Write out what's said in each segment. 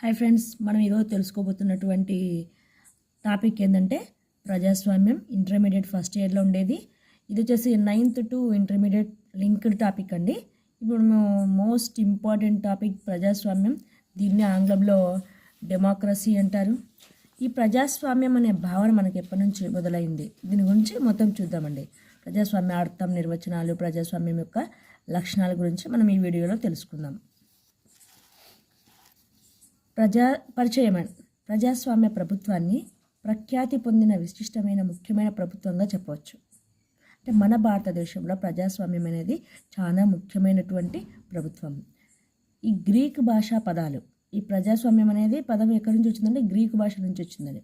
Hi friends, మనం ఈరోజు తెలుసుకోబోతున్నటువంటి topic ఏంటంటే ప్రజాస్వామ్యం. ఇంటర్మీడియట్ ఫస్ట్ ఇయర్లో ఉండేది. ఇది వచ్చేసి 9th to intermediate linked topic అండి. ఇప్పుడు మోస్ట్ ఇంపార్టెంట్ టాపిక్ ప్రజాస్వామ్యం. దీన్ని ఆంగ్లంలో డెమోక్రసీ అంటారు. ఈ ప్రజాస్వామ్యం అనే భావన మనకి ఎప్పటి నుంచి మొదలైంది, దీని గురించి మొత్తం చూద్దామండి. ప్రజాస్వామ్య అర్థం, నిర్వచనాలు, ప్రజాస్వామ్యం యొక్క లక్షణాల గురించి మనం ఈ వీడియోలో తెలుసుకుందాం. ప్రజాస్వామ్య ప్రభుత్వాన్ని ప్రఖ్యాతి పొందిన విశిష్టమైన ముఖ్యమైన ప్రభుత్వంగా చెప్పవచ్చు. అంటే మన భారతదేశంలో ప్రజాస్వామ్యం అనేది చాలా ముఖ్యమైనటువంటి ప్రభుత్వం. ఈ గ్రీక్ భాషా పదాలు, ఈ ప్రజాస్వామ్యం అనేది పదం ఎక్కడి నుంచి వచ్చిందంటే గ్రీకు భాష నుంచి వచ్చిందని.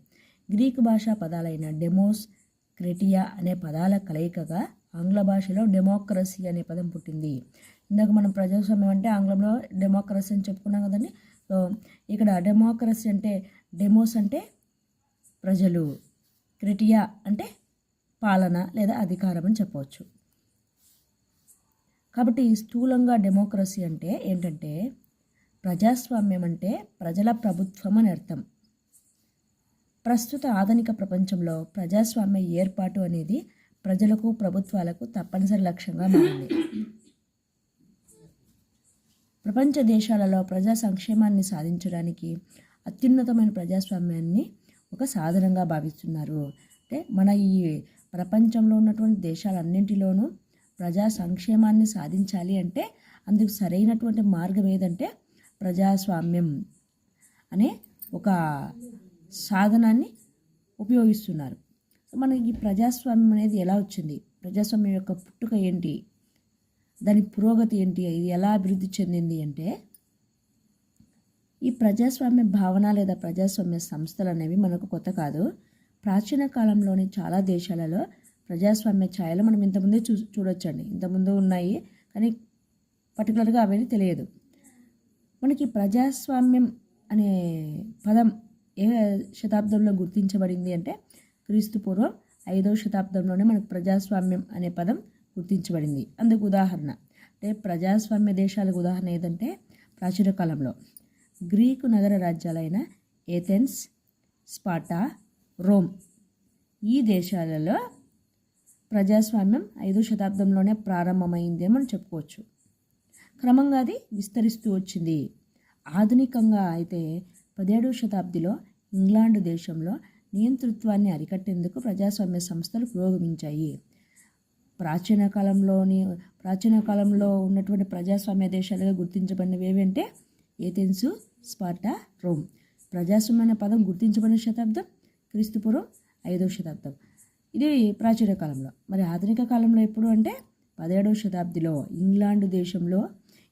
గ్రీకు భాషా పదాలైన డెమోస్, క్రెటియా అనే పదాల కలయికగా ఆంగ్ల భాషలో డెమోక్రసీ అనే పదం పుట్టింది. ఇందాక మనం ప్రజాస్వామ్యం అంటే ఆంగ్లంలో డెమోక్రసీ అని చెప్పుకున్నాం కదండి. సో ఇక్కడ డెమోక్రసీ అంటే డెమోస్ అంటే ప్రజలు, క్రిటియా అంటే పాలన లేదా అధికారం అని చెప్పవచ్చు. కాబట్టి స్థూలంగా డెమోక్రసీ అంటే ఏంటంటే ప్రజాస్వామ్యం అంటే ప్రజల ప్రభుత్వం అని అర్థం. ప్రస్తుత ఆధునిక ప్రపంచంలో ప్రజాస్వామ్య ఏర్పాటు అనేది ప్రజలకు, ప్రభుత్వాలకు తప్పనిసరి లక్ష్యంగా మారింది. ప్రపంచ దేశాలలో ప్రజా సంక్షేమాన్ని సాధించడానికి అత్యున్నతమైన ప్రజాస్వామ్యాన్ని ఒక సాధనంగా భావిస్తున్నారు. అంటే మన ఈ ప్రపంచంలో ఉన్నటువంటి దేశాలన్నింటిలోనూ ప్రజా సంక్షేమాన్ని సాధించాలి అంటే అందుకు సరైనటువంటి మార్గం ఏదంటే ప్రజాస్వామ్యం అనే ఒక సాధనాన్ని ఉపయోగిస్తున్నారు. మనకి ఈ ప్రజాస్వామ్యం అనేది ఎలా వచ్చింది, ప్రజాస్వామ్యం యొక్క పుట్టుక ఏంటి, దాని పురోగతి ఏంటి, ఇది ఎలా అభివృద్ధి చెందింది అంటే ఈ ప్రజాస్వామ్య భావన లేదా ప్రజాస్వామ్య సంస్థలు అనేవి మనకు కొత్త కాదు. ప్రాచీన కాలంలోని చాలా దేశాలలో ప్రజాస్వామ్య ఛాయలు మనం ఇంతకుముందే చూడొచ్చండి. ఇంతకుముందు ఉన్నాయి కానీ పర్టికులర్గా అవన్నీ తెలియదు మనకి. ప్రజాస్వామ్యం అనే పదం ఏ శతాబ్దంలో గుర్తించబడింది అంటే క్రీస్తు పూర్వం 5వ శతాబ్దంలోనే మనకు ప్రజాస్వామ్యం అనే పదం గుర్తించబడింది. అందుకు ఉదాహరణ అంటే ప్రజాస్వామ్య దేశాలకు ఉదాహరణ ఏదంటే ప్రాచీన కాలంలో గ్రీకు నగర రాజ్యాలైన ఏథెన్స్, స్పార్టా, రోమ్ ఈ దేశాలలో ప్రజాస్వామ్యం 5వ శతాబ్దంలోనే ప్రారంభమైంది అని మనం చెప్పుకోవచ్చు. క్రమంగా అది విస్తరిస్తూ వచ్చింది. ఆధునికంగా అయితే 17వ శతాబ్దిలో ఇంగ్లాండ్ దేశంలో నియంతృత్వాన్ని అరికట్టేందుకు ప్రజాస్వామ్య సంస్థలు పురోగమించాయి. ప్రాచీన కాలంలో ఉన్నటువంటి ప్రజాస్వామ్య దేశాలుగా గుర్తించబడినవి ఏవంటే ఏథెన్సు, స్పార్టా, రోమ్. ప్రజాస్వామ్య అనే పదం గుర్తించబడిన శతాబ్దం క్రీస్తుపూర్వం 5వ శతాబ్దం. ఇది ప్రాచీన కాలంలో. మరి ఆధునిక కాలంలో ఎప్పుడు అంటే 17వ శతాబ్దిలో ఇంగ్లాండ్ దేశంలో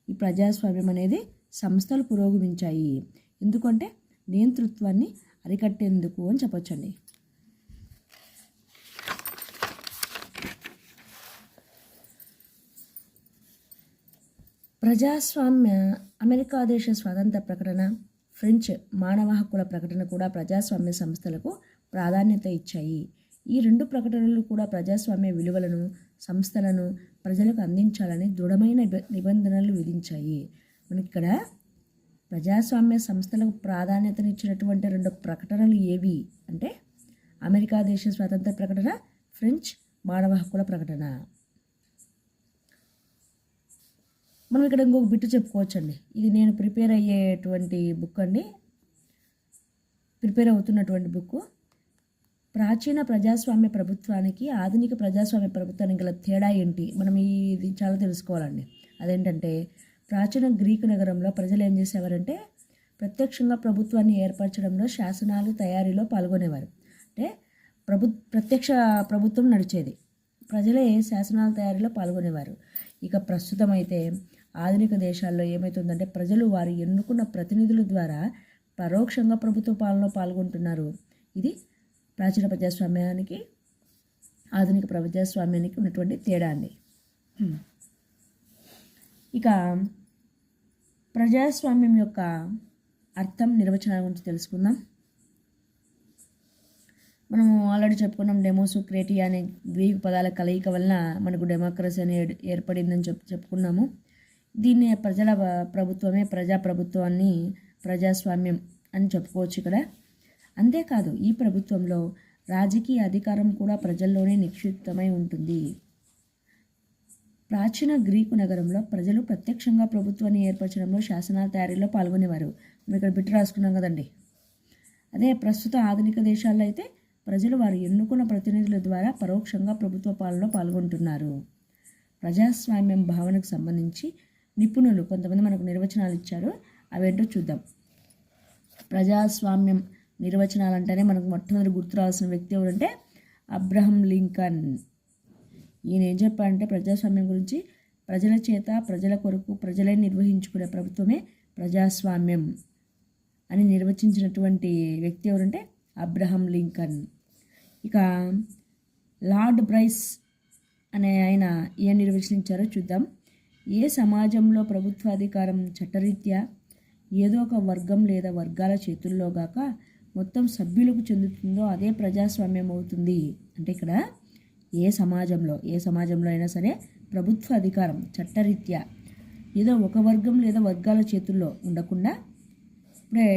ఈ ప్రజాస్వామ్యం అనేది సంస్థలు పురోగమించాయి. ఎందుకంటే నియంతృత్వాన్ని అరికట్టేందుకు అని చెప్పొచ్చండి. ప్రజాస్వామ్య అమెరికా దేశ స్వాతంత్ర ప్రకటన, ఫ్రెంచ్ మానవ హక్కుల ప్రకటన కూడా ప్రజాస్వామ్య సంస్థలకు ప్రాధాన్యత ఇచ్చాయి. ఈ రెండు ప్రకటనలు కూడా ప్రజాస్వామ్య విలువలను, సంస్థలను ప్రజలకు అందించాలని దృఢమైన నిబంధనలు విధించాయి. మనకి ఇక్కడ ప్రజాస్వామ్య సంస్థలకు ప్రాధాన్యతనిచ్చినటువంటి 2 ప్రకటనలు ఏవి అంటే అమెరికా దేశ స్వాతంత్ర ప్రకటన, ఫ్రెంచ్ మానవ హక్కుల ప్రకటన. మనం ఇక్కడ ఇంకొక బిట్టు చెప్పుకోవచ్చండి. ఇది నేను ప్రిపేర్ అవుతున్నటువంటి బుక్. ప్రాచీన ప్రజాస్వామ్య ప్రభుత్వానికి ఆధునిక ప్రజాస్వామ్య ప్రభుత్వానికి గల తేడా ఏంటి, మనం ఇది చాలా తెలుసుకోవాలండి. అదేంటంటే ప్రాచీన గ్రీకు నగరంలో ప్రజలు ఏం చేసేవారంటే ప్రత్యక్షంగా ప్రభుత్వాన్ని ఏర్పరచడంలో, శాసనాలు తయారీలో పాల్గొనేవారు. అంటే ప్రత్యక్ష ప్రభుత్వం నడిచేది, ప్రజలే శాసనాల తయారీలో పాల్గొనేవారు. ఇక ప్రస్తుతం అయితే ఆధునిక దేశాల్లో ఏమవుతుందంటే ప్రజలు వారు ఎన్నుకున్న ప్రతినిధుల ద్వారా పరోక్షంగా ప్రభుత్వ పాలనలో పాల్గొంటున్నారు. ఇది ప్రాచీన ప్రజాస్వామ్యానికి ఆధునిక ప్రజాస్వామ్యానికి ఉన్నటువంటి తేడా అండి. ఇక ప్రజాస్వామ్యం యొక్క అర్థం, నిర్వచనాల గురించి తెలుసుకుందాం. మనము ఆల్రెడీ చెప్పుకున్నాం, డెమోసు, క్రేటియా అనే గ్రీకు పదాల కలయిక వలన మనకు డెమోక్రసీ అనేది ఏర్పడిందని చెప్పుకున్నాము. దీన్ని ప్రజల ప్రభుత్వమే ప్రజాప్రభుత్వాన్ని ప్రజాస్వామ్యం అని చెప్పుకోవచ్చు ఇక్కడ. అంతేకాదు ఈ ప్రభుత్వంలో రాజకీయ అధికారం కూడా ప్రజల్లోనే నిక్షిప్తమై ఉంటుంది. ప్రాచీన గ్రీకు నగరంలో ప్రజలు ప్రత్యక్షంగా ప్రభుత్వాన్ని ఏర్పరచడంలో, శాసనాల తయారీలో పాల్గొనేవారు. మనం ఇక్కడ బిట్టు రాసుకున్నాం కదండి. అదే ప్రస్తుత ఆధునిక దేశాల్లో అయితే ప్రజలు వారు ఎన్నుకున్న ప్రతినిధుల ద్వారా పరోక్షంగా ప్రభుత్వ పాలనలో పాల్గొంటున్నారు. ప్రజాస్వామ్యం భావనకు సంబంధించి నిపుణులు కొంతమంది మనకు నిర్వచనాలు ఇచ్చారు. అవేంటో చూద్దాం. ప్రజాస్వామ్యం నిర్వచనాలు అంటేనే మనకు మొట్టమొదటి గుర్తు రావాల్సిన వ్యక్తి ఎవరంటే అబ్రహం లింకన్. ఈయన ఏం చెప్పారంటే ప్రజాస్వామ్యం గురించి, ప్రజల చేత ప్రజల కొరకు ప్రజలే నిర్వహించుకునే ప్రభుత్వమే ప్రజాస్వామ్యం అని నిర్వచించినటువంటి వ్యక్తి ఎవరంటే అబ్రహం లింకన్. ఇక లార్డ్ బ్రైస్ అనే ఆయన ఏం నిర్వచించారో చూద్దాం. ఏ సమాజంలో ప్రభుత్వాధికారం చట్టరీత్యా ఏదో ఒక వర్గం లేదా వర్గాల చేతుల్లో గాక మొత్తం సభ్యులకు చెందుతుందో అదే ప్రజాస్వామ్యం అవుతుంది. అంటే ఇక్కడ ఏ సమాజంలో అయినా సరే ప్రభుత్వ అధికారం చట్టరీత్యా ఏదో ఒక వర్గం లేదా వర్గాల చేతుల్లో ఉండకుండా, ఇప్పుడే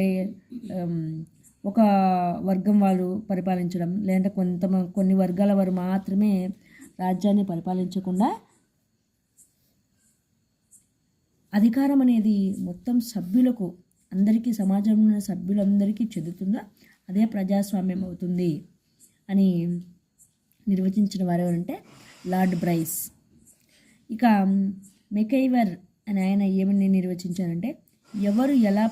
ఒక వర్గం వాళ్ళు పరిపాలించడం, లేదంటే కొన్ని వర్గాల వారు మాత్రమే రాజ్యాన్ని పరిపాలించకుండా అధికారం అనేది మొత్తం సభ్యులకు, అందరికీ, సమాజంలో ఉన్న సభ్యులందరికీ చెందుతుందో అదే ప్రజాస్వామ్యం అవుతుంది అని నిర్వచించిన వారు ఎవరంటే లార్డ్ బ్రైస్. ఇక మెకైవర్ అని ఆయన ఏమని నిర్వచించారంటే ఎవరు ఎలా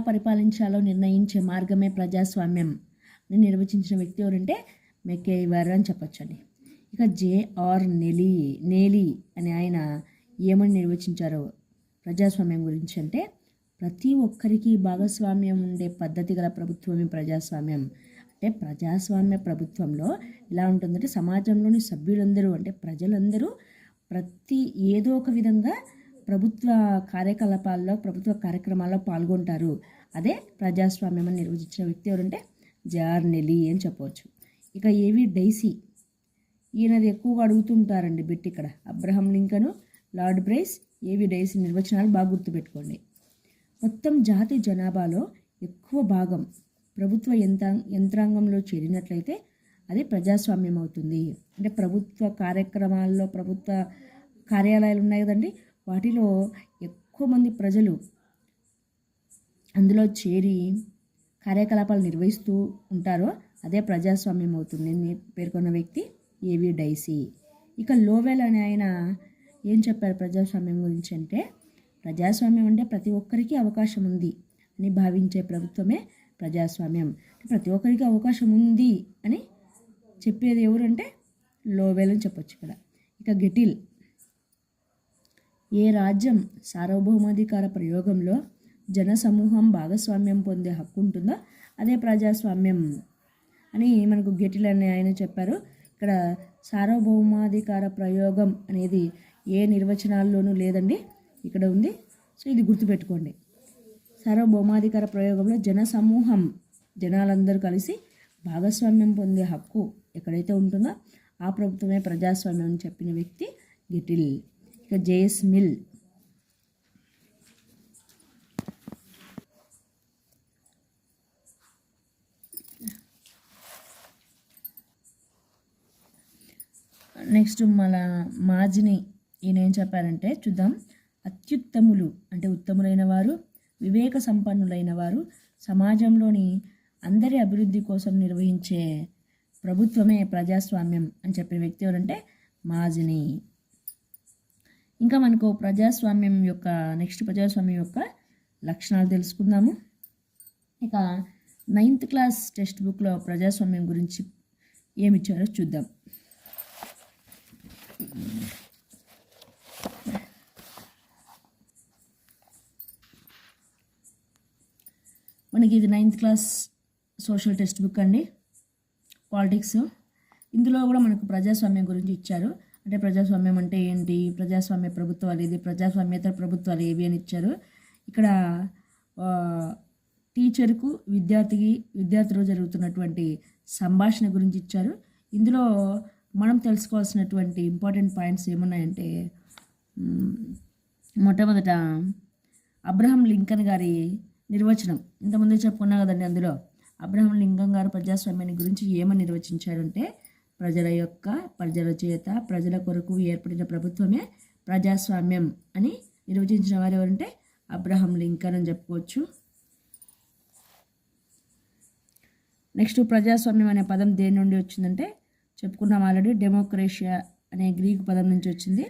పరిపాలించాలో నిర్ణయించే మార్గమే ప్రజాస్వామ్యం అని నిర్వచించిన వ్యక్తి ఎవరంటే మెకైవర్ అని చెప్పొచ్చండి. ఇక జేఆర్ నేలీ అని ఆయన ఏమని నిర్వచించారో ప్రజాస్వామ్యం గురించి అంటే ప్రతి ఒక్కరికి భాగస్వామ్యం ఉండే పద్ధతి గల ప్రభుత్వమే ప్రజాస్వామ్యం. అంటే ప్రజాస్వామ్య ప్రభుత్వంలో ఎలా ఉంటుందంటే సమాజంలోని సభ్యులందరూ, అంటే ప్రజలందరూ ఏదో ఒక విధంగా ప్రభుత్వ కార్యకలాపాల్లో, ప్రభుత్వ కార్యక్రమాల్లో పాల్గొంటారు. అదే ప్రజాస్వామ్యం అని నిర్వచించిన వ్యక్తి ఎవరంటే జేఆర్ నెలీ అని చెప్పవచ్చు. ఇక ఏవి డైసీ, ఈయనది ఎక్కువగా అడుగుతుంటారండి బిట్ ఇక్కడ. అబ్రహం లింకన్, లార్డ్ బ్రైస్, ఏవి డైసీ నిర్వచనాలు బాగా గుర్తుపెట్టుకోండి. మొత్తం జాతి జనాభాలో ఎక్కువ భాగం ప్రభుత్వ యంత్రాంగంలో చేరినట్లయితే అది ప్రజాస్వామ్యం అవుతుంది. అంటే ప్రభుత్వ కార్యక్రమాల్లో, ప్రభుత్వ కార్యాలయాలు ఉన్నాయి కదండి, వాటిలో ఎక్కువ మంది ప్రజలు అందులో చేరి కార్యకలాపాలు నిర్వహిస్తూ ఉంటారో అదే ప్రజాస్వామ్యం అవుతుంది అని పేర్కొన్న వ్యక్తి ఏవి డైసీ. ఇక లోవెల్ అనే ఆయన ఏం చెప్పారు ప్రజాస్వామ్యం గురించి అంటే ప్రజాస్వామ్యం అంటే ప్రతి ఒక్కరికి అవకాశం ఉంది అని భావించే ప్రభుత్వమే ప్రజాస్వామ్యం. ప్రతి ఒక్కరికి అవకాశం ఉంది అని చెప్పేది ఎవరంటే లోవెల్ అని చెప్పొచ్చు ఇక్కడ. ఇక గెటిల్, ఏ రాజ్యం సార్వభౌమాధికార ప్రయోగంలో జనసమూహం భాగస్వామ్యం పొందే హక్కు ఉంటుందో అదే ప్రజాస్వామ్యం అని మనకు గెటిల్ అనే ఆయన చెప్పారు. ఇక్కడ సార్వభౌమాధికార ప్రయోగం అనేది ఏ నిర్వచనాల్లోనూ లేదండి, ఇక్కడ ఉంది. సో ఇది గుర్తుపెట్టుకోండి. సార్వభౌమాధికార ప్రయోగంలో జనసమూహం, జనాలందరూ కలిసి భాగస్వామ్యం పొందే హక్కు ఎక్కడైతే ఉంటుందో ఆ ప్రభుత్వమే ప్రజాస్వామ్యం అని చెప్పిన వ్యక్తి గెటిల్. ఇక జేఎస్ మిల్, నెక్స్ట్ మన మాజిని, ఈయన ఏం చెప్పారంటే చూద్దాం. అత్యుత్తములు అంటే ఉత్తములైన వారు, వివేక సంపన్నులైన వారు సమాజంలోని అందరి అభివృద్ధి కోసం నిర్వహించే ప్రభుత్వమే ప్రజాస్వామ్యం అని చెప్పిన వ్యక్తి ఎవరంటే మాజిని. ఇంకా మనకు ప్రజాస్వామ్యం యొక్క ప్రజాస్వామ్యం యొక్క లక్షణాలు తెలుసుకుందాము. ఇక 9th క్లాస్ టెక్స్ట్ బుక్లో ప్రజాస్వామ్యం గురించి ఏమిచ్చారో చూద్దాం. మనకి ఇది 9th class social text book అండి, పాలిటిక్స్. ఇందులో కూడా మనకు ప్రజాస్వామ్యం గురించి ఇచ్చారు. అంటే ప్రజాస్వామ్యం అంటే ఏంటి, ప్రజాస్వామ్య ప్రభుత్వాలు ఏది, ప్రజాస్వామ్యేతర ప్రభుత్వాలు ఏవి అని ఇచ్చారు. ఇక్కడ టీచర్కు విద్యార్థిలో జరుగుతున్నటువంటి సంభాషణ గురించి ఇచ్చారు. ఇందులో మనం తెలుసుకోవాల్సినటువంటి ఇంపార్టెంట్ పాయింట్స్ ఏమున్నాయంటే మొట్టమొదట అబ్రహం లింకన్ గారి నిర్వచనం ఇంతకుముందే చెప్పుకున్నా కదండి. అందులో అబ్రహం లింకన్ గారు ప్రజాస్వామ్యాన్ని గురించి ఏమని నిర్వచించారంటే, ప్రజల చేత ప్రజల కొరకు ఏర్పడిన ప్రభుత్వమే ప్రజాస్వామ్యం అని నిర్వచించిన వారు ఎవరంటే అబ్రహం లింకన్ అని చెప్పుకోవచ్చు. నెక్స్ట్ ప్రజాస్వామ్యం అనే పదం దేని నుండి వచ్చిందంటే చెప్పుకున్నాం ఆల్రెడీ. డెమోక్రేషియా అనే గ్రీకు పదం నుంచి వచ్చింది.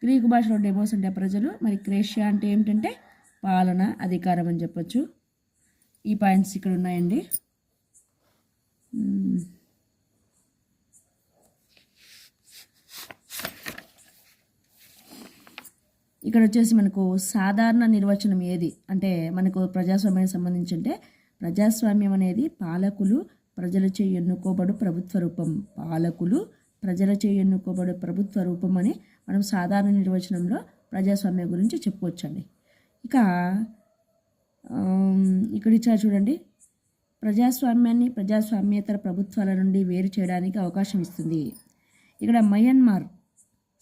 గ్రీకు భాషలో డెమోస్ అంటే ప్రజలు, మరి క్రేషియా అంటే ఏమిటంటే పాలన, అధికారం అని చెప్పొచ్చు. ఈ పాయింట్స్ ఇక్కడ ఉన్నాయండి. ఇక్కడ వచ్చేసి మనకు సాధారణ నిర్వచనం ఏది అంటే మనకు ప్రజాస్వామ్యానికి సంబంధించి అంటే ప్రజాస్వామ్యం అనేది పాలకులు ప్రజలచే ఎన్నుకోబడు ప్రభుత్వ రూపం. పాలకులు ప్రజలచే ఎన్నుకోబడు ప్రభుత్వ రూపం అని మనం సాధారణ నిర్వచనంలో ప్రజాస్వామ్యం గురించి చెప్పుకోవచ్చండి. ఇక ఇక్కడ ఇచ్చారు చూడండి, ప్రజాస్వామ్యాన్ని ప్రజాస్వామ్యేతర ప్రభుత్వాల నుండి వేరు చేయడానికి అవకాశం ఇస్తుంది. ఇక్కడ మయన్మార్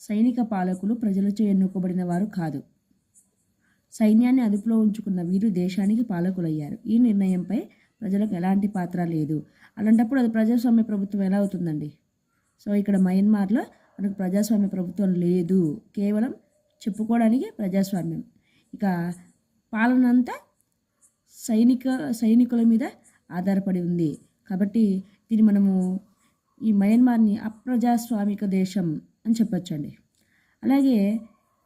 సైనిక పాలకులు ప్రజలచే ఎన్నుకోబడిన వారు కాదు. సైన్యాన్ని అదుపులో ఉంచుకున్న వీరు దేశానికి పాలకులయ్యారు. ఈ నిర్ణయంపై ప్రజలకు ఎలాంటి పాత్ర లేదు. అలాంటప్పుడు అది ప్రజాస్వామ్య ప్రభుత్వం ఎలా అవుతుందండి? సో ఇక్కడ మయన్మార్లో మనకు ప్రజాస్వామ్య ప్రభుత్వం లేదు, కేవలం చెప్పుకోవడానికి ప్రజాస్వామ్యం. ఇక పాలన అంతా సైనికుల మీద ఆధారపడి ఉంది. కాబట్టి దీన్ని మనము ఈ మయన్మార్ని అప్రజాస్వామిక దేశం అని చెప్పొచ్చండి. అలాగే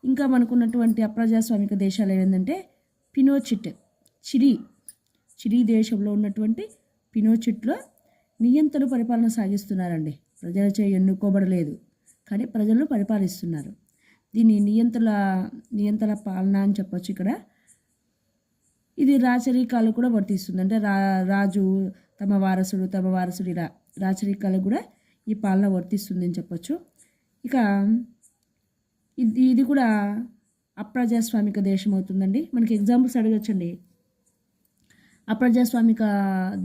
ఇంకా మనకున్నటువంటి అప్రజాస్వామిక దేశాలు ఏంటంటే పినోచిట్, చిలీ దేశంలో ఉన్నటువంటి పినోచిట్లో నియంతలు పరిపాలన సాగిస్తున్నారండి. ప్రజలచే ఎన్నుకోబడలేదు కానీ ప్రజలను పరిపాలిస్తున్నారు. దీన్ని నియంతల పాలన అని చెప్పొచ్చు. ఇక్కడ ఇది రాచరికాలు కూడా వర్తిస్తుంది. అంటే రాజు తమ వారసుడు ఇలా రాచరికాలకు కూడా ఈ పాలన వర్తిస్తుంది అని చెప్పొచ్చు. ఇక ఇది కూడా అప్రజాస్వామిక దేశం అవుతుందండి. మనకి ఎగ్జాంపుల్స్ అడగచ్చండి, అప్రజాస్వామిక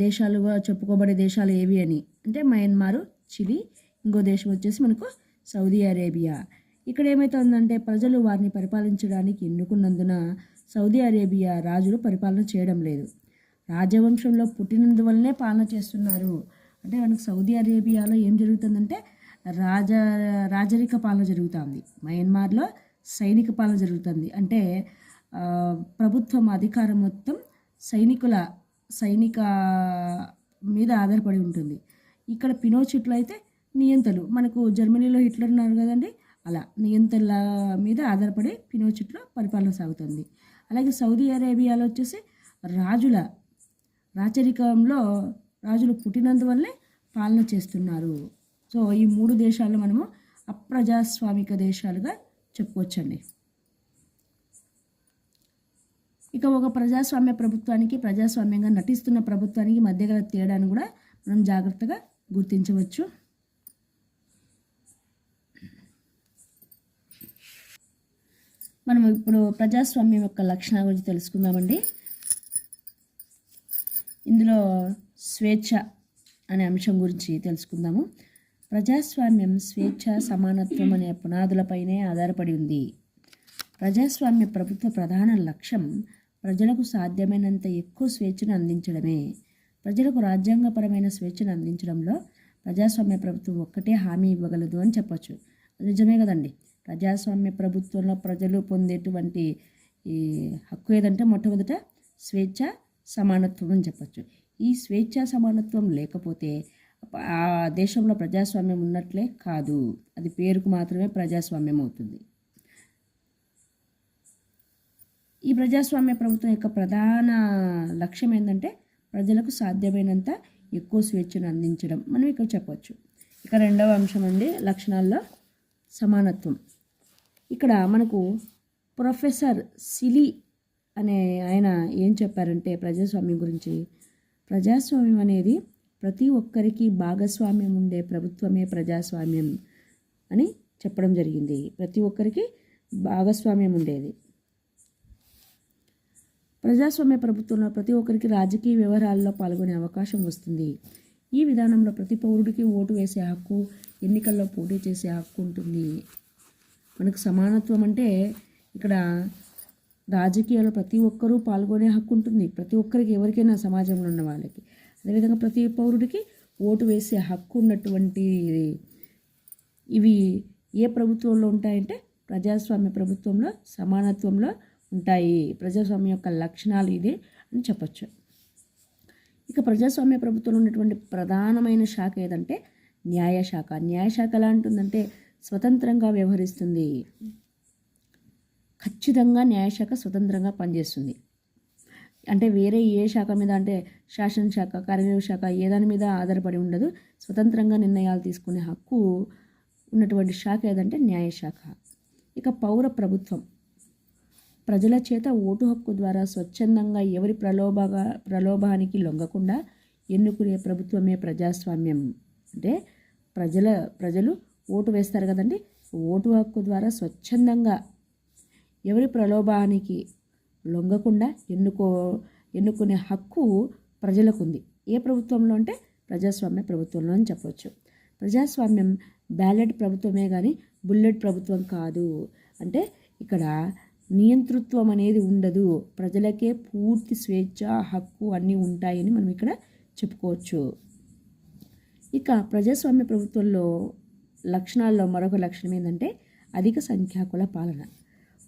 దేశాలుగా చెప్పుకోబడే దేశాలు ఏవి అని అంటే మయన్మారు, చిలీ, ఇంకో దేశం వచ్చేసి మనకు సౌదీ అరేబియా. ఇక్కడ ఏమవుతుందంటే ప్రజలు వారిని పరిపాలించడానికి ఎన్నుకున్నందున సౌదీ అరేబియా రాజులు పరిపాలన చేయడం లేదు, రాజవంశంలో పుట్టినందువల్లనే పాలన చేస్తున్నారు. అంటే మనకు సౌదీ అరేబియాలో ఏం జరుగుతుందంటే రాజరిక పాలన జరుగుతుంది, మయన్మార్లో సైనిక పాలన జరుగుతుంది. అంటే ప్రభుత్వం అధికారం మొత్తం సైనిక మీద ఆధారపడి ఉంటుంది. ఇక్కడ పినోచిట్లో అయితే నియంతలు, మనకు జర్మనీలో హిట్లర్ ఉన్నారు కదండి, అలా నియంతల మీద ఆధారపడి పినోచిట్లో పరిపాలన సాగుతుంది. అలాగే సౌదీ అరేబియాలో వచ్చేసి రాచరికంలో రాజులు పుట్టినందువల్లే పాలన చేస్తున్నారు. సో ఈ 3 దేశాలు మనము అప్రజాస్వామిక దేశాలుగా చెప్పుకోవచ్చండి. ఇక ఒక ప్రజాస్వామ్య ప్రభుత్వానికి ప్రజాస్వామ్యంగా నటిస్తున్న ప్రభుత్వానికి మధ్య గల తేడాను కూడా మనం జాగ్రత్తగా గుర్తించవచ్చు. మనం ఇప్పుడు ప్రజాస్వామ్యం యొక్క లక్షణాల గురించి తెలుసుకుందామండి. ఇందులో స్వేచ్ఛ అనే అంశం గురించి తెలుసుకుందాము. ప్రజాస్వామ్యం స్వేచ్ఛ, సమానత్వం అనే పునాదులపైనే ఆధారపడి ఉంది. ప్రజాస్వామ్య ప్రభుత్వ ప్రధాన లక్ష్యం ప్రజలకు సాధ్యమైనంత ఎక్కువ స్వేచ్ఛను అందించడమే. ప్రజలకు రాజ్యాంగపరమైన స్వేచ్ఛను అందించడంలో ప్రజాస్వామ్య ప్రభుత్వం ఒక్కటే హామీ ఇవ్వగలదు అని చెప్పొచ్చు. నిజమే కదండి. ప్రజాస్వామ్య ప్రభుత్వంలో ప్రజలు పొందేటువంటి ఈ హక్కు ఏదంటే మొట్టమొదట స్వేచ్ఛ, సమానత్వం అని చెప్పొచ్చు. ఈ స్వేచ్ఛ, సమానత్వం లేకపోతే ఆ దేశంలో ప్రజాస్వామ్యం ఉన్నట్లే కాదు, అది పేరుకు మాత్రమే ప్రజాస్వామ్యం అవుతుంది. ఈ ప్రజాస్వామ్య ప్రభుత్వం యొక్క ప్రధాన లక్ష్యం ఏంటంటే ప్రజలకు సాధ్యమైనంత ఎక్కువ స్వేచ్ఛను అందించడం మనం ఇక్కడ చెప్పవచ్చు. ఇక రెండవ అంశం అండి లక్షణాల్లో సమానత్వం. ఇక్కడ మనకు ప్రొఫెసర్ సిలీ అనే ఆయన ఏం చెప్పారంటే ప్రజాస్వామ్యం గురించి, ప్రజాస్వామ్యం అనేది ప్రతి ఒక్కరికి భాగస్వామ్యం ఉండే ప్రభుత్వమే ప్రజాస్వామ్యం అని చెప్పడం జరిగింది. ప్రతి ఒక్కరికి భాగస్వామ్యం ఉండేది. ప్రజాస్వామ్య ప్రభుత్వంలో ప్రతి ఒక్కరికి రాజకీయ వ్యవహారాల్లో పాల్గొనే అవకాశం వస్తుంది. ఈ విధానంలో ప్రతి పౌరుడికి ఓటు వేసే హక్కు, ఎన్నికల్లో పోటీ చేసే హక్కు ఉంటుంది. మనకు సమానత్వం అంటే ఇక్కడ రాజకీయాల్లో ప్రతి ఒక్కరూ పాల్గొనే హక్కు ఉంటుంది, ప్రతి ఒక్కరికి, ఎవరికైనా సమాజంలో ఉన్న వాళ్ళకి. అదేవిధంగా ప్రతి పౌరుడికి ఓటు వేసే హక్కు ఉన్నటువంటి ఇవి ఏ ప్రభుత్వంలో ఉంటాయంటే ప్రజాస్వామ్య ప్రభుత్వంలో, సమానత్వంలో ఉంటాయి. ప్రజాస్వామ్యం యొక్క లక్షణాలు ఇదే అని చెప్పచ్చు. ఇక ప్రజాస్వామ్య ప్రభుత్వంలో ఉన్నటువంటి ప్రధానమైన శాఖ ఏదంటే న్యాయశాఖ. న్యాయశాఖ ఎలా ఉంటుందంటే స్వతంత్రంగా వ్యవహరిస్తుంది. ఖచ్చితంగా న్యాయశాఖ స్వతంత్రంగా పనిచేస్తుంది. అంటే వేరే ఏ శాఖ మీద, అంటే శాసనశాఖ, కార్యనిర్వాహక శాఖ ఏ దాని మీద ఆధారపడి ఉండదు. స్వతంత్రంగా నిర్ణయాలు తీసుకునే హక్కు ఉన్నటువంటి శాఖ ఏదంటే న్యాయశాఖ. ఇక పౌర ప్రభుత్వం ప్రజల చేత ఓటు హక్కు ద్వారా స్వచ్ఛందంగా ఎవరి ప్రలోభానికి లొంగకుండా ఎన్నుకునే ప్రభుత్వమే ప్రజాస్వామ్యం. అంటే ప్రజలు ఓటు వేస్తారు కదండి. ఓటు హక్కు ద్వారా స్వచ్ఛందంగా ఎవరి ప్రలోభానికి లొంగకుండా ఎన్నుకునే హక్కు ప్రజలకు ఉంది. ఏ ప్రభుత్వంలో అంటే ప్రజాస్వామ్య ప్రభుత్వంలో అని చెప్పవచ్చు. ప్రజాస్వామ్యం బ్యాలెట్ ప్రభుత్వమే కానీ బుల్లెట్ ప్రభుత్వం కాదు. అంటే ఇక్కడ నియంతృత్వం అనేది ఉండదు. ప్రజలకే పూర్తి స్వేచ్ఛ, హక్కు అన్నీ ఉంటాయని మనం ఇక్కడ చెప్పుకోవచ్చు. ఇక ప్రజాస్వామ్య ప్రభుత్వంలో లక్షణాల్లో మరొక లక్షణం ఏంటంటే అధిక సంఖ్యాకుల పాలన.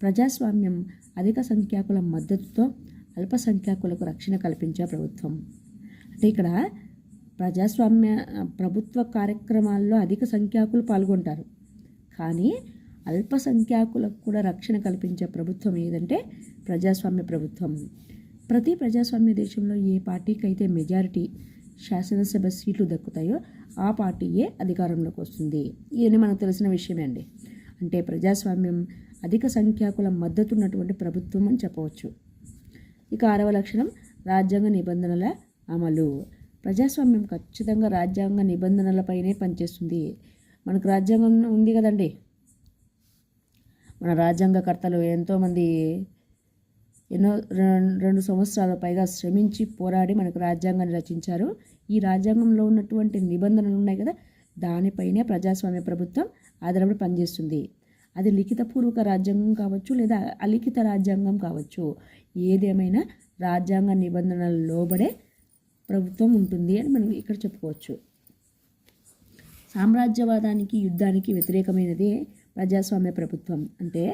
ప్రజాస్వామ్యం అధిక సంఖ్యాకుల మద్దతుతో అల్పసంఖ్యాకులకు రక్షణ కల్పించే ప్రభుత్వం. అంటే ఇక్కడ ప్రజాస్వామ్య ప్రభుత్వ కార్యక్రమాల్లో అధిక సంఖ్యాకులు పాల్గొంటారు, కానీ అల్పసంఖ్యాకులకు కూడా రక్షణ కల్పించే ప్రభుత్వం ఏదంటే ప్రజాస్వామ్య ప్రభుత్వం. ప్రతి ప్రజాస్వామ్య దేశంలో ఏ పార్టీకి అయితే మెజారిటీ శాసనసభ సీట్లు దక్కుతాయో ఆ పార్టీయే అధికారంలోకి వస్తుంది. ఇవన్నీ మనకు తెలిసిన విషయమే అండి. అంటే ప్రజాస్వామ్యం అధిక సంఖ్యాకుల మద్దతు ఉన్నటువంటి ప్రభుత్వం అని చెప్పవచ్చు. ఇక 6వ లక్షణం రాజ్యాంగ నిబంధనల అమలు. ప్రజాస్వామ్యం ఖచ్చితంగా రాజ్యాంగ నిబంధనలపైనే పనిచేస్తుంది. మనకు రాజ్యాంగం ఉంది కదండి. మన రాజ్యాంగకర్తలు ఎంతోమంది 2 సంవత్సరాల పైగా శ్రమించి పోరాడి మనకు రాజ్యాంగాన్ని రచించారు. ఈ రాజ్యాంగంలో ఉన్నటువంటి నిబంధనలు ఉన్నాయి కదా, దానిపైనే ప్రజాస్వామ్య ప్రభుత్వం ఆధారపడి పనిచేస్తుంది. అది లిఖితపూర్వక రాజ్యాంగం కావచ్చు లేదా అలిఖిత రాజ్యాంగం కావచ్చు. ఏదేమైనా రాజ్యాంగ నిబంధనలు లోబడే ప్రభుత్వం ఉంటుంది అని మనం ఇక్కడ చెప్పుకోవచ్చు. సామ్రాజ్యవాదానికి, యుద్ధానికి వ్యతిరేకమైనదే ప్రజాస్వామ్య ప్రభుత్వం. అంటే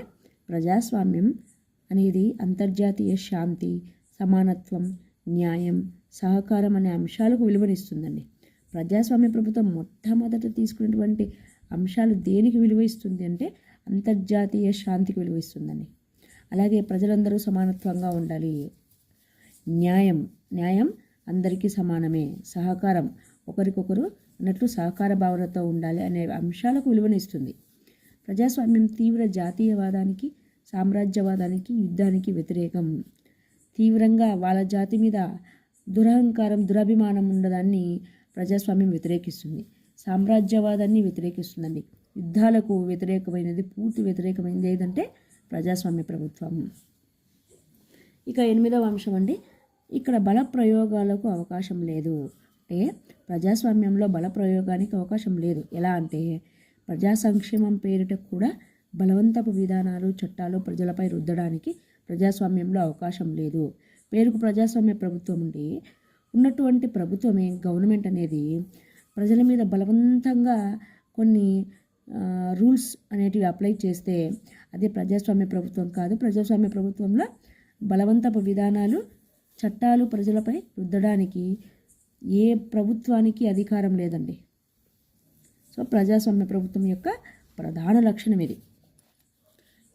ప్రజాస్వామ్యం అనేది అంతర్జాతీయ శాంతి, సమానత్వం, న్యాయం, సహకారం అనే అంశాలకు విలువనిస్తుందండి. ప్రజాస్వామ్య ప్రభుత్వం మొట్టమొదట తీసుకున్నటువంటి అంశాలు దేనికి విలువ ఇస్తుంది అంటే అంతర్జాతీయ శాంతికి విలువ ఇస్తుందండి. అలాగే ప్రజలందరూ సమానత్వంగా ఉండాలి. న్యాయం అందరికీ సమానమే. సహకారం ఒకరికొకరు అన్నట్లు సహకార భావనతో ఉండాలి అనే అంశాలకు విలువనిస్తుంది. ప్రజాస్వామ్యం తీవ్ర జాతీయవాదానికి, సామ్రాజ్యవాదానికి, యుద్ధానికి వ్యతిరేకం. తీవ్రంగా వాళ్ళ జాతి మీద దురహంకారం, దురభిమానం ఉండదాన్ని ప్రజాస్వామ్యం వ్యతిరేకిస్తుంది. సామ్రాజ్యవాదాన్ని వ్యతిరేకిస్తుందండి. యుద్ధాలకు వ్యతిరేకమైనది, పూర్తి వ్యతిరేకమైనది ఏదంటే ప్రజాస్వామ్య ప్రభుత్వం. ఇక 8వ అంశం అండి, ఇక్కడ బల ప్రయోగాలకు అవకాశం లేదు. అంటే ప్రజాస్వామ్యంలో బల ప్రయోగానికి అవకాశం లేదు. ఎలా అంటే ప్రజా సంక్షేమం పేరిట కూడా బలవంతపు విధానాలు, చట్టాలు ప్రజలపై రుద్దడానికి ప్రజాస్వామ్యంలో అవకాశం లేదు. పేరుకు ప్రజాస్వామ్య ప్రభుత్వం ఉండి ఉన్నటువంటి ప్రభుత్వమే, గవర్నమెంట్ అనేది ప్రజల మీద బలవంతంగా కొన్ని రూల్స్ అనేటివి అప్లై చేస్తే అది ప్రజాస్వామ్య ప్రభుత్వం కాదు. ప్రజాస్వామ్య ప్రభుత్వంలో బలవంతపు విధానాలు, చట్టాలు ప్రజలపై రుద్దడానికి ఏ ప్రభుత్వానికి అధికారం లేదండి. సో ప్రజాస్వామ్య ప్రభుత్వం యొక్క ప్రధాన లక్షణం ఇది.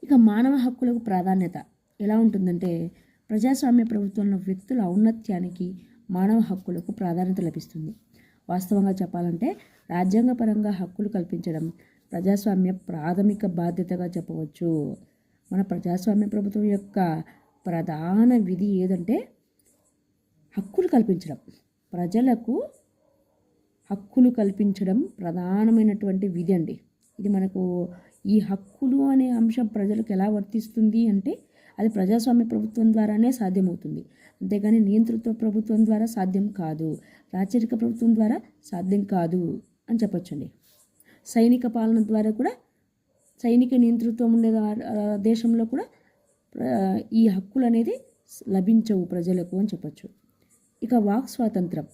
ఇక మానవ హక్కులకు ప్రాధాన్యత ఎలా ఉంటుందంటే ప్రజాస్వామ్య ప్రభుత్వంలో వ్యక్తుల ఔన్నత్యానికి, మానవ హక్కులకు ప్రాధాన్యత లభిస్తుంది. వాస్తవంగా చెప్పాలంటే రాజ్యాంగపరంగా హక్కులు కల్పించడం ప్రజాస్వామ్య ప్రాథమిక బాధ్యతగా చెప్పవచ్చు. మన ప్రజాస్వామ్య ప్రభుత్వం యొక్క ప్రధాన విధి ఏదంటే హక్కులు కల్పించడం. ప్రజలకు హక్కులు కల్పించడం ప్రధానమైనటువంటి విధి అండి. ఇది మనకు ఈ హక్కులు అనే అంశం ప్రజలకు ఎలా వర్తిస్తుంది అంటే అది ప్రజాస్వామ్య ప్రభుత్వం ద్వారానే సాధ్యమవుతుంది. అంతేగాని నియంతృత్వ ప్రభుత్వం ద్వారా సాధ్యం కాదు, రాచరిక ప్రభుత్వం ద్వారా సాధ్యం కాదు అని చెప్పొచ్చండి. సైనిక పాలన ద్వారా కూడా, సైనిక నియంతృత్వం ఉండే దేశంలో కూడా ఈ హక్కులు అనేది లభించవు ప్రజలకు అని చెప్పచ్చు. ఇక వాక్ స్వాతంత్రం.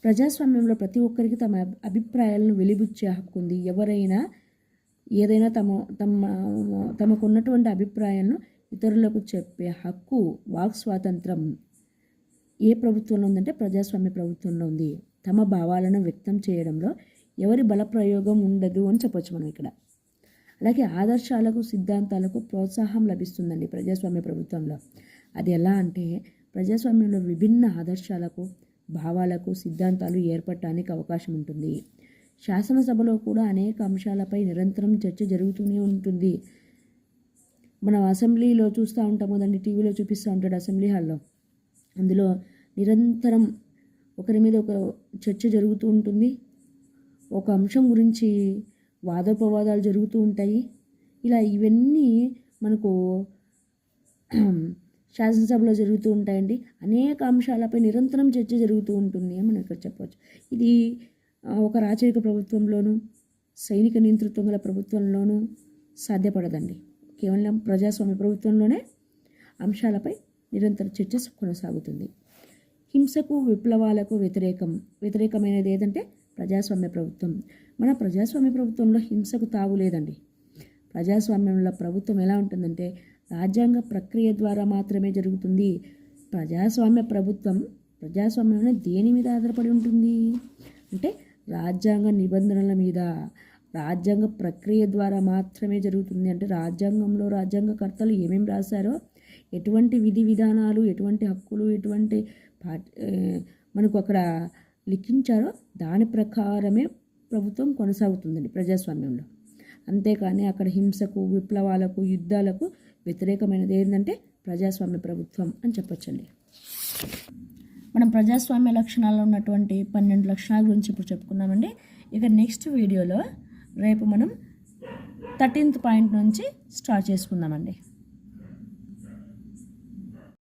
ప్రజాస్వామ్యంలో ప్రతి ఒక్కరికి తమ అభిప్రాయాలను వెలిబుచ్చే హక్కు ఉంది. ఎవరైనా ఏదైనా తమకున్నటువంటి అభిప్రాయాలను ఇతరులకు చెప్పే హక్కు వాక్ స్వాతంత్రం ఏ ప్రభుత్వంలో ఉందంటే ప్రజాస్వామ్య ప్రభుత్వంలో ఉంది. తమ భావాలను వ్యక్తం చేయడంలో ఎవరి బలప్రయోగం ఉండదు అని చెప్పొచ్చు మనం ఇక్కడ. అలాగే ఆదర్శాలకు సిద్ధాంతాలకు ప్రోత్సాహం లభిస్తుందండి ప్రజాస్వామ్య ప్రభుత్వంలో. అది ఎలా అంటే ప్రజాస్వామ్యంలో విభిన్న ఆదర్శాలకు భావాలకు సిద్ధాంతాలు ఏర్పడటానికి అవకాశం ఉంటుంది. శాసనసభలో కూడా అనేక అంశాలపై నిరంతరం చర్చ జరుగుతూనే ఉంటుంది. మనం అసెంబ్లీలో చూస్తూ ఉంటాం కదండి, టీవీలో చూపిస్తూ ఉంటాడు అసెంబ్లీ హాల్లో. అందులో నిరంతరం ఒకరి మీద ఒక చర్చ జరుగుతూ ఉంటుంది. ఒక అంశం గురించి వాదోపవాదాలు జరుగుతూ ఉంటాయి. ఇలా ఇవన్నీ మనకు శాసనసభలో జరుగుతూ ఉంటాయండి. అనేక అంశాలపై నిరంతరం చర్చ జరుగుతూ ఉంటుంది అని మనం ఇక్కడ చెప్పవచ్చు. ఇది ఒక రాచరిక ప్రభుత్వంలోనూ సైనిక నియంతృత్వం గల ప్రభుత్వంలోనూ సాధ్యపడదండి. కేవలం ప్రజాస్వామ్య ప్రభుత్వంలోనే అంశాలపై నిరంతర చర్చ కొనసాగుతుంది. హింసకు విప్లవాలకు వ్యతిరేకమైనది ఏదంటే ప్రజాస్వామ్య ప్రభుత్వం. మన ప్రజాస్వామ్య ప్రభుత్వంలో హింసకు తావు లేదండి. ప్రజాస్వామ్యంలో ప్రభుత్వం ఎలా ఉంటుందంటే రాజ్యాంగ ప్రక్రియ ద్వారా మాత్రమే జరుగుతుంది. ప్రజాస్వామ్యం దేని మీద ఆధారపడి ఉంటుంది అంటే రాజ్యాంగ నిబంధనల మీద, రాజ్యాంగ ప్రక్రియ ద్వారా మాత్రమే జరుగుతుంది. అంటే రాజ్యాంగంలో రాజ్యాంగకర్తలు ఏమేమి రాశారో, ఎటువంటి విధి విధానాలు, ఎటువంటి హక్కులు, ఎటువంటి మనకు అక్కడ లిఖించారో దాని ప్రకారమే ప్రభుత్వం కొనసాగుతుందండి ప్రజాస్వామ్యంలో. అంతేకాని అక్కడ హింసకు, విప్లవాలకు, యుద్ధాలకు వ్యతిరేకమైనది ఏంటంటే ప్రజాస్వామ్య ప్రభుత్వం అని చెప్పొచ్చండి. మనం ప్రజాస్వామ్య లక్షణాల్లో ఉన్నటువంటి 12 లక్షణాల గురించి ఇప్పుడు చెప్పుకున్నామండి. ఇక నెక్స్ట్ వీడియోలో రేపు మనం 13th పాయింట్ నుంచి స్టార్ట్ చేసుకుందామండి.